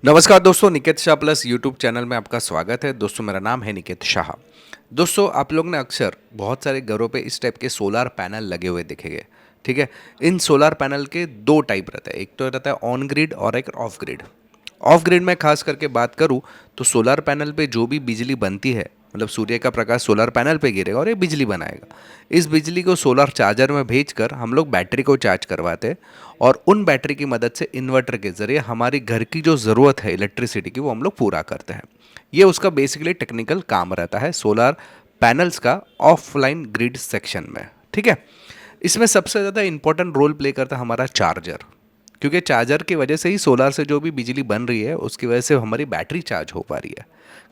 नमस्कार दोस्तों, Niket Shah plus YouTube channel में आपका स्वागत है। दोस्तों मेरा नाम है निकेत शाह। दोस्तों आप लोग ने अक्सर बहुत सारे घरों पे इस टाइप के सोलार पैनल लगे हुए दिखेंगे। ठीक है। इन सोलार पैनल के दो टाइप रहते हैं, एक तो रहता है ऑन ग्रिड और एक ऑफ ग्रिड। ऑफ ग्रिड में खास करके बात करूं तो सोलार पैनल पे जो भी बिजली बनती है, मतलब सूर्य का प्रकाश सोलर पैनल पे गिरेगा और ये बिजली बनाएगा। इस बिजली को सोलर चार्जर में भेजकर हम लोग बैटरी को चार्ज करवाते हैं और उन बैटरी की मदद से इन्वर्टर के ज़रिए हमारी घर की जो ज़रूरत है इलेक्ट्रिसिटी की वो हम लोग पूरा करते हैं। ये उसका बेसिकली टेक्निकल काम रहता है सोलर पैनल्स का ऑफलाइन ग्रिड सेक्शन में। ठीक है। इसमें सबसे ज़्यादा इंपॉर्टेंट रोल प्ले करता है हमारा चार्जर, क्योंकि चार्जर की वजह से ही सोलार से जो भी बिजली बन रही है उसकी वजह से हमारी बैटरी चार्ज हो पा रही है।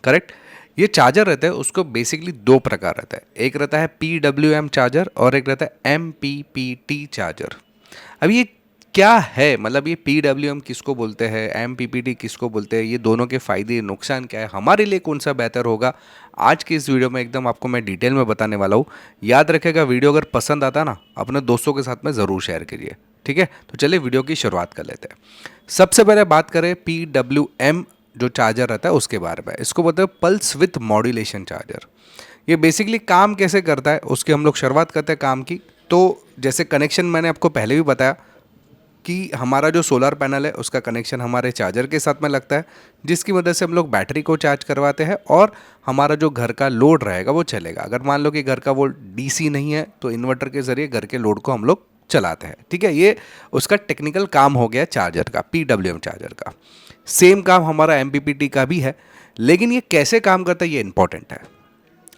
करेक्ट। ये चार्जर रहता है उसको बेसिकली दो प्रकार रहता है, एक रहता है PWM चार्जर और एक रहता है MPPT चार्जर। अब ये क्या है, मतलब ये PWM किसको बोलते हैं, MPPT किसको बोलते हैं, ये दोनों के फायदे नुकसान क्या है, हमारे लिए कौन सा बेहतर होगा, आज की इस वीडियो में एकदम आपको मैं डिटेल में बताने वाला हूँ। याद रखेगा वीडियो अगर पसंद आता ना अपने दोस्तों के साथ में ज़रूर शेयर करिए। ठीक है। तो चलिए वीडियो की शुरुआत कर लेते हैं। सबसे पहले बात करें PWM जो चार्जर रहता है उसके बारे में। इसको बोलते हैं पल्स विथ मॉड्यूलेशन चार्जर। ये बेसिकली काम कैसे करता है उसकी हम लोग शुरुआत करते हैं काम की। तो जैसे कनेक्शन मैंने आपको पहले भी बताया कि हमारा जो सोलर पैनल है उसका कनेक्शन हमारे चार्जर के साथ में लगता है, जिसकी मदद से हम लोग बैटरी को चार्ज करवाते हैं और हमारा जो घर का लोड रहेगा वो चलेगा। अगर मान लो कि घर का वो DC नहीं है तो इन्वर्टर के ज़रिए घर के लोड को हम लोग चलाते हैं। ठीक है। ये उसका टेक्निकल काम हो गया चार्जर का, PWM चार्जर का। सेम काम हमारा MPPT का भी है, लेकिन ये कैसे काम करता है ये इंपॉर्टेंट है।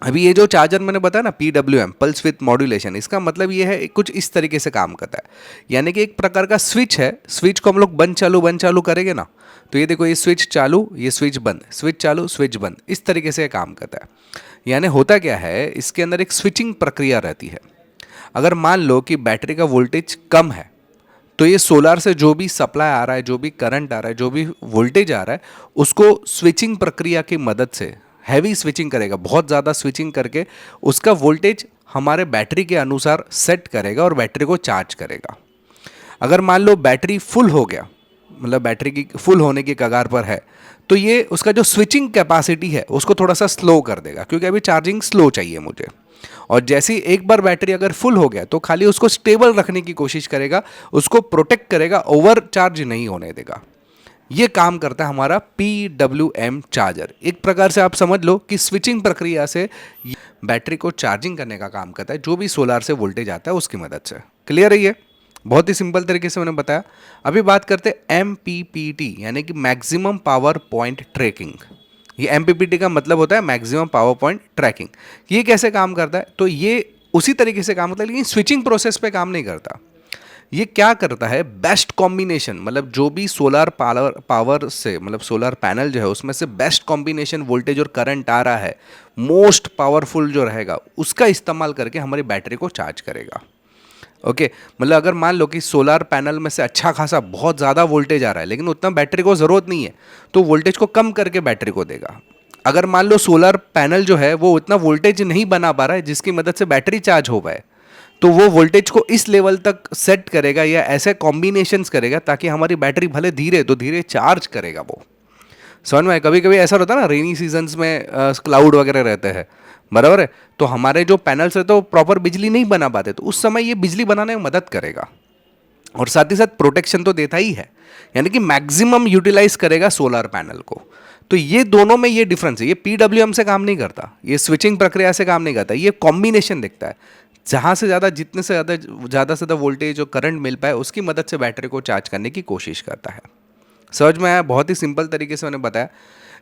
अभी ये जो चार्जर मैंने बताया ना PWM पल्स विथ मॉड्यूलेशन, इसका मतलब ये है कुछ इस तरीके से काम करता है। यानी कि एक प्रकार का स्विच है, स्विच को हम लोग बंद चालू करेंगे ना, तो ये देखो ये स्विच चालू, ये स्विच बंद, स्विच चालू स्विच बंद, इस तरीके से काम करता है। यानी होता क्या है, इसके अंदर एक स्विचिंग प्रक्रिया रहती है। अगर मान लो कि बैटरी का वोल्टेज कम है तो ये सोलार से जो भी सप्लाई आ रहा है, जो भी करंट आ रहा है, जो भी वोल्टेज आ रहा है, उसको स्विचिंग प्रक्रिया की मदद से हैवी स्विचिंग करेगा, बहुत ज़्यादा स्विचिंग करके उसका वोल्टेज हमारे बैटरी के अनुसार सेट करेगा और बैटरी को चार्ज करेगा। अगर मान लो बैटरी फुल हो गया, मतलब बैटरी की फुल होने की कगार पर है, तो ये उसका जो स्विचिंग कैपेसिटी है उसको थोड़ा सा स्लो कर देगा, क्योंकि अभी चार्जिंग स्लो चाहिए मुझे। और जैसे ही एक बार बैटरी अगर फुल हो गया तो खाली उसको स्टेबल रखने की कोशिश करेगा, उसको प्रोटेक्ट करेगा, ओवर चार्ज नहीं होने देगा। ये काम करता है हमारा PWM चार्जर। एक प्रकार से आप समझ लो कि स्विचिंग प्रक्रिया से बैटरी को चार्जिंग करने का काम करता है, जो भी सोलार से वोल्टेज आता है उसकी मदद से। क्लियर है ये? बहुत ही सिंपल तरीके से मैंने बताया। अभी बात करते हैं MPPT यानी कि मैक्सिमम पावर पॉइंट ट्रैकिंग। ये MPPT का मतलब होता है मैक्सिमम पावर पॉइंट ट्रैकिंग। ये कैसे काम करता है, तो ये उसी तरीके से काम करता है, लेकिन स्विचिंग प्रोसेस पे काम नहीं करता। ये क्या करता है, बेस्ट कॉम्बिनेशन, मतलब जो भी सोलर पावर से, मतलब सोलर पैनल जो है उसमें से बेस्ट कॉम्बिनेशन वोल्टेज और करंट आ रहा है, मोस्ट पावरफुल जो रहेगा उसका इस्तेमाल करके हमारी बैटरी को चार्ज करेगा। ओके। मतलब अगर मान लो कि सोलर पैनल में से अच्छा खासा बहुत ज़्यादा वोल्टेज आ रहा है लेकिन उतना बैटरी को ज़रूरत नहीं है, तो वोल्टेज को कम करके बैटरी को देगा। अगर मान लो सोलर पैनल जो है वो उतना वोल्टेज नहीं बना पा रहा है जिसकी मदद से बैटरी चार्ज हो पाए, तो वो वोल्टेज को इस लेवल तक सेट करेगा या ऐसे कॉम्बिनेशंस करेगा ताकि हमारी बैटरी भले धीरे तो धीरे चार्ज करेगा वो। समझ में? कभी कभी ऐसा होता है ना, रेनी सीजन्स में क्लाउड वगैरह रहते हैं, बराबर है, तो हमारे जो पैनल्स रहते हैं वो प्रॉपर बिजली नहीं बना पाते, तो उस समय ये बिजली बनाने में मदद करेगा और साथ ही साथ प्रोटेक्शन तो देता ही है, यानी कि मैक्सिमम यूटिलाइज करेगा सोलर पैनल को। तो ये दोनों में ये डिफरेंस है। ये PWM से काम नहीं करता, ये स्विचिंग प्रक्रिया से काम नहीं करता, ये कॉम्बिनेशन दिखता है, जहाँ से ज़्यादा, जितने से ज़्यादा वोल्टेज और करंट मिल पाए उसकी मदद से बैटरी को चार्ज करने की कोशिश करता है। समझ में आया? बहुत ही सिंपल तरीके से मैंने बताया।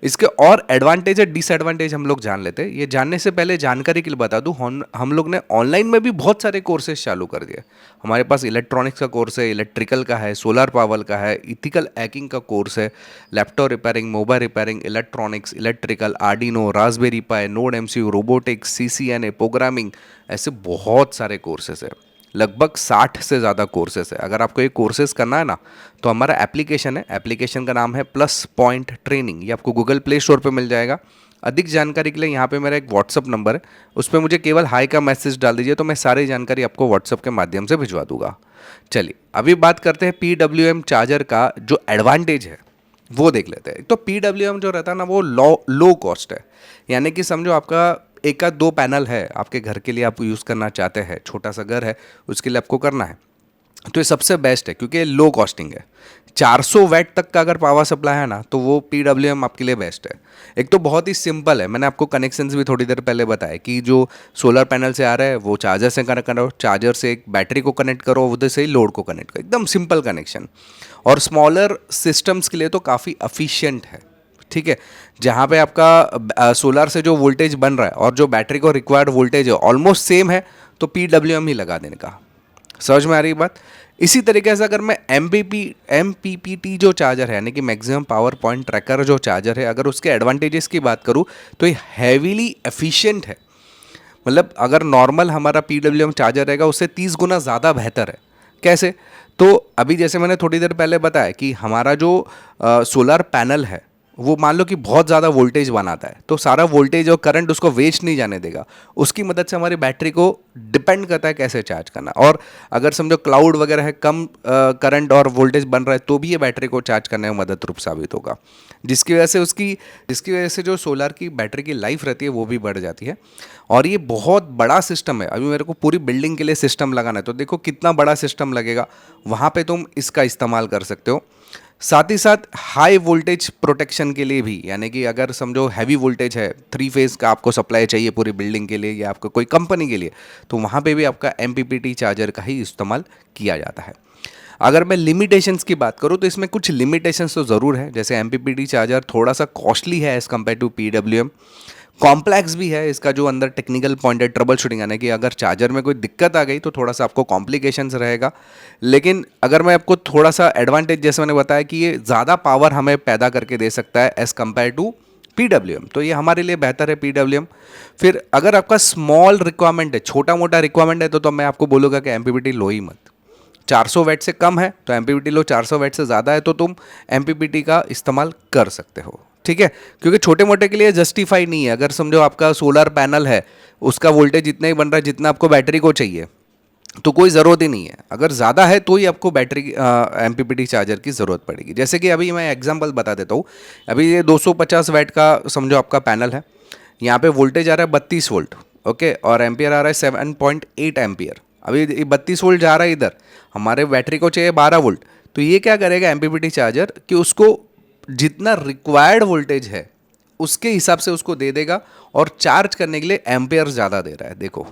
इसके और एडवांटेज और डिसएडवांटेज हम लोग जान लेते हैं। ये जानने से पहले जानकारी के लिए बता दूं, हम लोग ने ऑनलाइन में भी बहुत सारे कोर्सेज चालू कर दिए। हमारे पास इलेक्ट्रॉनिक्स का कोर्स है, इलेक्ट्रिकल का है, सोलर पावर का है, इथिकल हैकिंग का कोर्स है, laptop repairing, mobile repairing, electronics, electrical, Arduino, Raspberry Pi, node MCU, robotics, CCNA, programming, ऐसे बहुत सारे कोर्सेज है। लगभग 60 से ज़्यादा कोर्सेज है। अगर आपको ये कोर्सेज करना है ना, तो हमारा एप्लीकेशन है, एप्लीकेशन का नाम है प्लस पॉइंट ट्रेनिंग। ये आपको गूगल प्ले स्टोर पे मिल जाएगा। अधिक जानकारी के लिए यहाँ पे मेरा एक व्हाट्सअप नंबर है, उस पर मुझे केवल हाई का मैसेज डाल दीजिए, तो मैं सारी जानकारी आपको व्हाट्सअप के माध्यम से भिजवा दूंगा। चलिए अभी बात करते हैं PWM चार्जर का जो एडवांटेज है। वो देख लेते हैं। तो PWM जो रहता है ना वो लो कॉस्ट है, यानी कि समझो आपका एक का दो पैनल है आपके घर के लिए, आप यूज़ करना चाहते हैं, छोटा सा घर है उसके लिए आपको करना है, तो ये सबसे बेस्ट है क्योंकि लो कॉस्टिंग है। 400 वैट तक का अगर पावर सप्लाई है ना तो वो PWM आपके लिए बेस्ट है। एक तो बहुत ही सिंपल है, मैंने आपको कनेक्शंस भी थोड़ी देर पहले बताया कि जो सोलर पैनल से आ रहा है वो चार्जर से कनेक्ट करो, चार्जर से एक बैटरी को कनेक्ट करो, उधर से ही लोड को कनेक्ट करो, एकदम सिंपल कनेक्शन। और स्मॉलर सिस्टम्स के लिए तो काफ़ी अफिशिएंट है, ठीक है। जहाँ पे आपका सोलर से जो वोल्टेज बन रहा है और जो बैटरी को रिक्वायर्ड वोल्टेज है ऑलमोस्ट सेम है, तो PWM ही लगा देने का। समझ में आ रही बात। इसी तरीके से अगर मैं MPPT जो चार्जर है, यानी कि मैक्सिमम पावर पॉइंट ट्रैकर जो चार्जर है, अगर उसके एडवांटेजेस की बात करूँ तो ये हैवीली एफिशिएंट है। मतलब अगर नॉर्मल हमारा PWM चार्जर रहेगा उससे 30 गुना ज़्यादा बेहतर है। कैसे? तो अभी जैसे मैंने थोड़ी देर पहले बताया कि हमारा जो सोलर पैनल है वो मान लो कि बहुत ज़्यादा वोल्टेज बनाता है, तो सारा वोल्टेज और करंट उसको वेस्ट नहीं जाने देगा। उसकी मदद से हमारी बैटरी को डिपेंड करता है कैसे चार्ज करना। और अगर समझो क्लाउड वगैरह है, कम करंट और वोल्टेज बन रहा है, तो भी ये बैटरी को चार्ज करने में मदद रूप साबित होगा, जिसकी वजह से जो सोलर की बैटरी की लाइफ रहती है वो भी बढ़ जाती है। और ये बहुत बड़ा सिस्टम है। अभी मेरे को पूरी बिल्डिंग के लिए सिस्टम लगाना है, तो देखो कितना बड़ा सिस्टम लगेगा, वहाँ पे तुम इसका इस्तेमाल कर सकते हो। साथ ही साथ हाई वोल्टेज प्रोटेक्शन के लिए भी, यानी कि अगर समझो हैवी वोल्टेज है, 3 फेज़ का आपको सप्लाई चाहिए पूरी बिल्डिंग के लिए या आपको कोई कंपनी के लिए, तो वहाँ पे भी आपका MPPT चार्जर का ही इस्तेमाल किया जाता है। अगर मैं लिमिटेशंस की बात करूँ तो इसमें कुछ लिमिटेशंस तो ज़रूर है, जैसे MPPT चार्जर थोड़ा सा कॉस्टली है as compare to PWM, complex भी है इसका जो अंदर टेक्निकल पॉइंट है, ट्रबल शूटिंग, यानी कि अगर चार्जर में कोई दिक्कत आ गई तो थोड़ा सा आपको कॉम्प्लिकेशंस रहेगा। लेकिन अगर मैं आपको थोड़ा सा एडवांटेज, जैसे मैंने बताया कि ये ज़्यादा पावर हमें पैदा करके दे सकता है एज़ कम्पेयर टू PWM, तो ये हमारे लिए बेहतर है PWM। फिर अगर आपका स्मॉल रिक्वायरमेंट है, छोटा मोटा रिक्वायरमेंट है, तो मैं आपको बोलूँगा कि MPPT लो ही मत। 400 वैट से कम है तो MPPT लो, 400 वैट से ज़्यादा है तो तुम MPPT का इस्तेमाल कर सकते हो, ठीक है। क्योंकि छोटे मोटे के लिए जस्टिफाई नहीं है। अगर समझो आपका सोलर पैनल है, उसका वोल्टेज इतना ही बन रहा है जितना आपको बैटरी को चाहिए, तो कोई ज़रूरत ही नहीं है। अगर ज़्यादा है तो ही आपको बैटरी MPPT चार्जर की ज़रूरत पड़ेगी। जैसे कि अभी मैं एग्जांपल बता देता हूँ। अभी ये 250 वैट का समझो आपका पैनल है, यहाँ पे वोल्टेज आ रहा है 32 वोल्ट, ओके, और एम्पियर आ रहा है 7.8 एम्पियर। अभी ये 32 वोल्ट जा रहा है इधर, हमारे बैटरी को चाहिए 12 वोल्ट, तो ये क्या करेगा MPPT चार्जर कि उसको जितना रिक्वायर्ड वोल्टेज है उसके हिसाब से उसको दे देगा, और चार्ज करने के लिए एम्पियर ज़्यादा दे रहा है, देखो।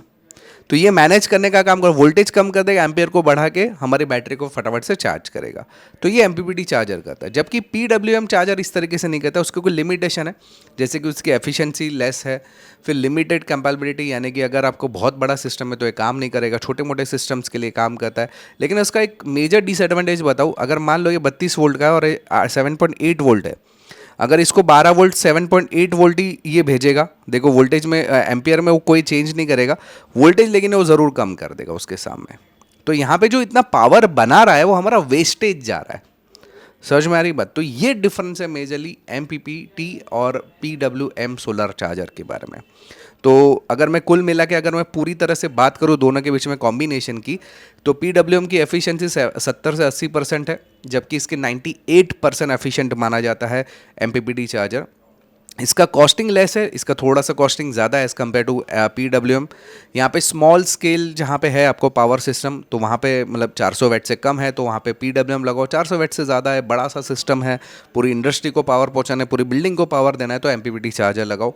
तो ये मैनेज करने का काम कर, वोल्टेज कम कर देगा, एम्पियर को बढ़ा के हमारी बैटरी को फटाफट से चार्ज करेगा। तो ये MPPT चार्जर करता है, जबकि PWM चार्जर इस तरीके से नहीं करता। उसके कोई लिमिटेशन है, जैसे कि उसकी एफिशिएंसी लेस है, फिर लिमिटेड कंपैटिबिलिटी, यानी कि अगर आपको बहुत बड़ा सिस्टम है तो ये काम नहीं करेगा, छोटे मोटे सिस्टम्स के लिए काम करता है। लेकिन उसका एक मेजर डिसएडवांटेज बताऊँ, अगर मान लो ये 32 वोल्ट का है और 7.8 वोल्ट है, अगर इसको 12 वोल्ट 7.8 वोल्ट ही ये भेजेगा, देखो वोल्टेज में एम्पियर में वो कोई चेंज नहीं करेगा वोल्टेज, लेकिन वो ज़रूर कम कर देगा उसके सामने। तो यहाँ पे जो इतना पावर बना रहा है वो हमारा वेस्टेज जा रहा है। समझ में आ रही बात। तो ये डिफरेंस है मेजरली MPPT और PWM सोलर चार्जर के बारे में। तो अगर मैं कुल मिला के अगर मैं पूरी तरह से बात करूँ दोनों के बीच में कॉम्बिनेशन की, तो PWM की एफिशिएंसी 70 से 80% है, जबकि इसके 98% एफिशिएंट माना जाता है MPPT चार्जर। इसका कॉस्टिंग लेस है, इसका थोड़ा सा कॉस्टिंग ज़्यादा है एज़ कम्पेयर टू PWM। यहाँ पे स्मॉल स्केल जहाँ पे है आपको पावर सिस्टम, तो वहाँ पे मतलब 400 वैट से कम है तो वहाँ पे PWM लगाओ। 400 वैट से ज़्यादा है, बड़ा सा सिस्टम है, पूरी इंडस्ट्री को पावर पहुँचाना है, पूरी बिल्डिंग को पावर देना है, तो MPPT चार्जर लगाओ।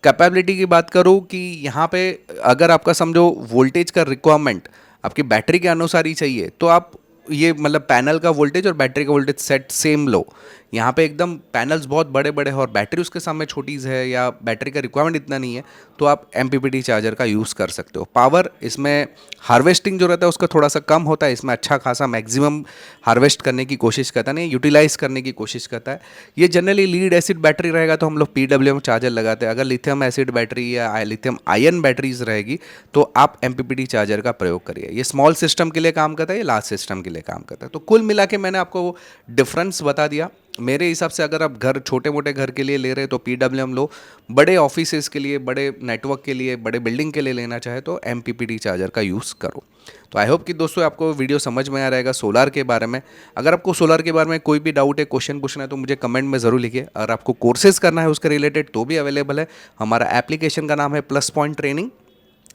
कैपेबिलिटी की बात करूँ कि यहाँ पे अगर आपका समझो वोल्टेज का रिक्वायरमेंट आपकी बैटरी के अनुसार ही चाहिए, तो आप ये मतलब पैनल का वोल्टेज और बैटरी का वोल्टेज सेट सेम लो। यहाँ पे एकदम पैनल्स बहुत बड़े बड़े हैं और बैटरी उसके सामने छोटी है, या बैटरी का रिक्वायरमेंट इतना नहीं है, तो आप MPPT चार्जर का यूज़ कर सकते हो। पावर इसमें हार्वेस्टिंग जो रहता है उसका थोड़ा सा कम होता है, इसमें अच्छा खासा मैक्सिमम हार्वेस्ट करने की कोशिश करता है, नहीं यूटिलाइज करने की कोशिश करता है। ये जनरली लीड एसिड बैटरी रहेगा तो हम लोग PWM चार्जर लगाते हैं। अगर लिथियम एसिड बैटरी या लिथियम आयन बैटरीज रहेगी तो आप MPPT चार्जर का प्रयोग करिए। ये स्मॉल सिस्टम के लिए काम करता है, ये लार्ज सिस्टम के लिए काम करता है। तो कुल मिला के मैंने आपको डिफरेंस बता दिया। मेरे हिसाब से अगर आप घर छोटे मोटे घर के लिए ले रहे तो PWM लो, बड़े ऑफिसेज के लिए, बड़े नेटवर्क के लिए, बड़े बिल्डिंग के लिए लेना चाहे तो MPPT चार्जर का यूज़ करो। तो आई होप कि दोस्तों आपको वीडियो समझ में आ रहेगा सोलार के बारे में। अगर आपको सोलार के बारे में कोई भी डाउट है, क्वेश्चन पूछना है, तो मुझे कमेंट में ज़रूर लिखिए। अगर आपको कोर्सेज करना है उसके रिलेटेड तो भी अवेलेबल है। हमारा एप्लीकेशन का नाम है प्लस पॉइंट ट्रेनिंग,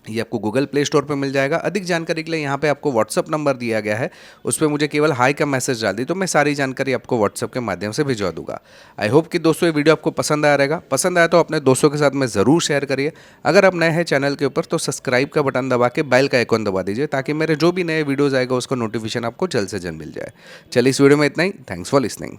ये आपको गूगल प्ले स्टोर पे मिल जाएगा। अधिक जानकारी के लिए यहाँ पे आपको व्हाट्सअप नंबर दिया गया है, उस पर मुझे केवल हाई का मैसेज डाल दी तो मैं सारी जानकारी आपको व्हाट्सअप के माध्यम से भिजवा दूंगा। आई होप कि दोस्तों ये वीडियो आपको पसंद आया रहेगा। पसंद आया तो अपने दोस्तों के साथ में ज़रूर शेयर करिए। अगर आप नए हैं चैनल के ऊपर तो सब्सक्राइब का बटन दबा के बेल का आइकॉन दबा दीजिए, ताकि मेरे जो भी नए वीडियोज़ आएगा उसका नोटिफिकेशन आपको जल्द से जल्द मिल जाए। चलिए इस वीडियो में इतना ही। Thanks for listening.